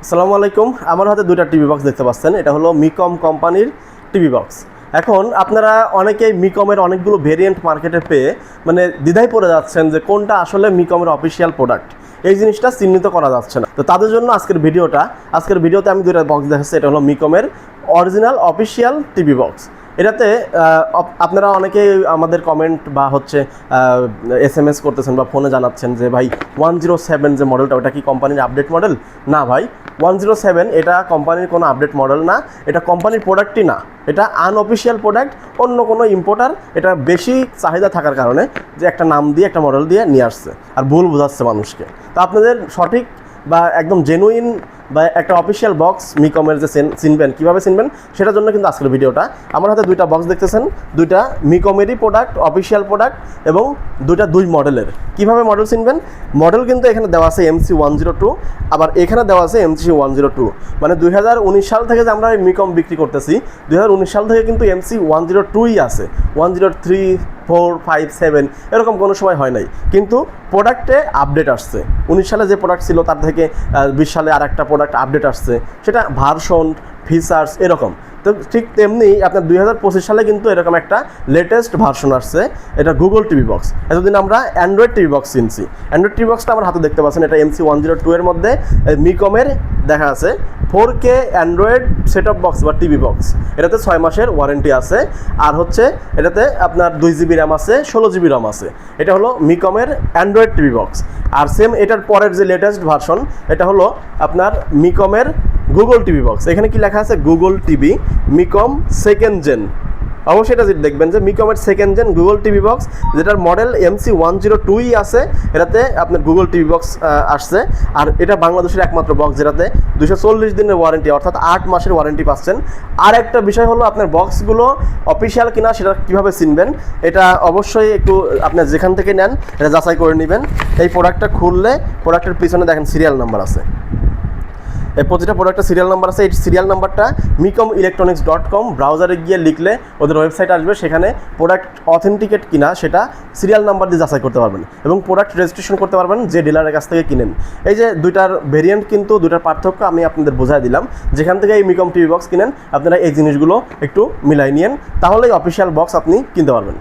আসসালামু আলাইকুম। আমার হাতে দুইটা টিভি বক্স দেখতে পাচ্ছেন। এটা হলো মিকম কোম্পানির টিভি বক্স। এখন আপনারা অনেকেই মিকমের অনেকগুলো ভেরিয়েন্ট মার্কেটে পেয়ে দ্বিধায় পড়ে যাচ্ছেন যে কোনটা আসলে মিকমের অফিসিয়াল প্রোডাক্ট। এই জিনিসটা চিহ্নিত করা যাচ্ছে না। তো তাদের জন্য আজকের ভিডিওতে আমি দুইটা বক্স দেখাচ্ছি। এটা হলো মিকমের অরিজিনাল অফিসিয়াল টিভি বক্স। এটাতে আপনারা অনেকেই আমাদের কমেন্ট বা SMS করতেছেন বা ফোনে জানাচ্ছেন যে ভাই 107 যে মডেলটা ওটা কি কোম্পানির আপডেট মডেল? না ভাই, 107 এটা কোম্পানির কোনো আপডেট মডেল না, এটা কোম্পানির প্রোডাক্টই না, এটা আনঅফিসিয়াল প্রোডাক্ট। অন্য কোনো ইম্পোর্টার এটা বেশি চাহিদা থাকার কারণে যে একটা নাম দিয়ে একটা মডেল দিয়ে নিয়ে আসছে আর ভুল বোঝাচ্ছে মানুষকে। তো আপনাদের সঠিক বা একদম জেনুইন বা একটা অফিসিয়াল বক্স মিকমের যে চিনবেন, কীভাবে চিনবেন সেটার জন্য কিন্তু আজকের ভিডিওটা। আমার হাতে দুইটা বক্স দেখতেছেন, দুইটা মিকমেরই প্রোডাক্ট, অফিসিয়াল প্রোডাক্ট এবং দুই মডেলের। কীভাবে মডেল চিনবেন? মডেল কিন্তু এখানে দেওয়া আছে MC102, আবার এখানে দেওয়া আছে MC102। 2019 সাল থেকে যে আমরা মিকম বিক্রি করতেছি, 2019 সাল থেকে কিন্তু MC102ই আছে। 103, 4, 5, 7 এরকম কোনো সময় হয় নাই, কিন্তু প্রোডাক্টে আপডেট আসছে। 19 সালে যে প্রোডাক্ট ছিল তার থেকে 20 সালে আর একটা প্রোডাক্ট আপডেট আসছে, সেটা ভার্সন, ফিচার্স এরকম। তো ঠিক তেমনি আপনার 2025 সালে কিন্তু এরকম একটা লেটেস্ট ভার্সন আসছে, এটা গুগল টিভি বক্স। এতদিন আমরা অ্যান্ড্রয়েড টিভি বক্স চিনছি। অ্যান্ড্রয়েড টিভি বক্সটা আমার হাতে দেখতে পাচ্ছেন, এটা MC102 এর মধ্যে মিকমের দেখা আছে 4K Android set of box বা টিভি বক্স। এটাতে 6 মাসের ওয়ারেন্টি আছে, আর এটাতে আপনার 2 GB র্যাম আছে, 16 GB ROM আছে। এটা হলো মিকমের অ্যান্ড্রয়েড টিভি বক্স। আর সেম এটার পরের যে লেটেস্ট ভার্সন, এটা হলো আপনার মিকমের গুগল টিভি বক্স। এখানে কি লেখা আছে? গুগল টিভি মিকম সেকেন্ড জেন। অবশ্যই এটা দেখবেন যে মিকমের second gen Google TV box, যেটার মডেল MC102ই আছে। এটাতে আপনার গুগল টিভি বক্স আসছে, আর এটা বাংলাদেশের একমাত্র বক্স যেটাতে 240 দিনের ওয়ারেন্টি, অর্থাৎ 8 মাসের ওয়ারেন্টি পাচ্ছেন। আর একটা বিষয় হলো আপনার বক্সগুলো অফিসিয়াল কিনা সেটা কীভাবে চিনবেন, এটা অবশ্যই একটু আপনার যেখান থেকে নেন এটা যাচাই করে নেবেন। এই প্রোডাক্টটা খুললে প্রোডাক্টের পিছনে দেখেন সিরিয়াল নাম্বার আছে, এই প্রতিটা প্রোডাক্টের সিরিয়াল নাম্বার আছে। এই সিরিয়াল নাম্বারটা micomelectronics.com ব্রাউজারে গিয়ে লিখলে ওদের ওয়েবসাইট আসবে, সেখানে প্রোডাক্ট অথেন্টিকেট কিনা সেটা সিরিয়াল নাম্বার দিয়ে যাচাই করতে পারবেন এবং প্রোডাক্ট রেজিস্ট্রেশন করতে পারবেন যে ডিলারের কাছ থেকে কিনেন। এই যে দুইটার ভেরিয়েন্ট, কিন্তু দুইটার পার্থক্য আমি আপনাদের বোঝাই দিলাম। যেখান থেকে এই মিকম টিভি বক্স কিনেন আপনারা এই জিনিসগুলো একটু মিলাই নিয়েন, তাহলেই অফিসিয়াল বক্স আপনি কিনতে পারবেন।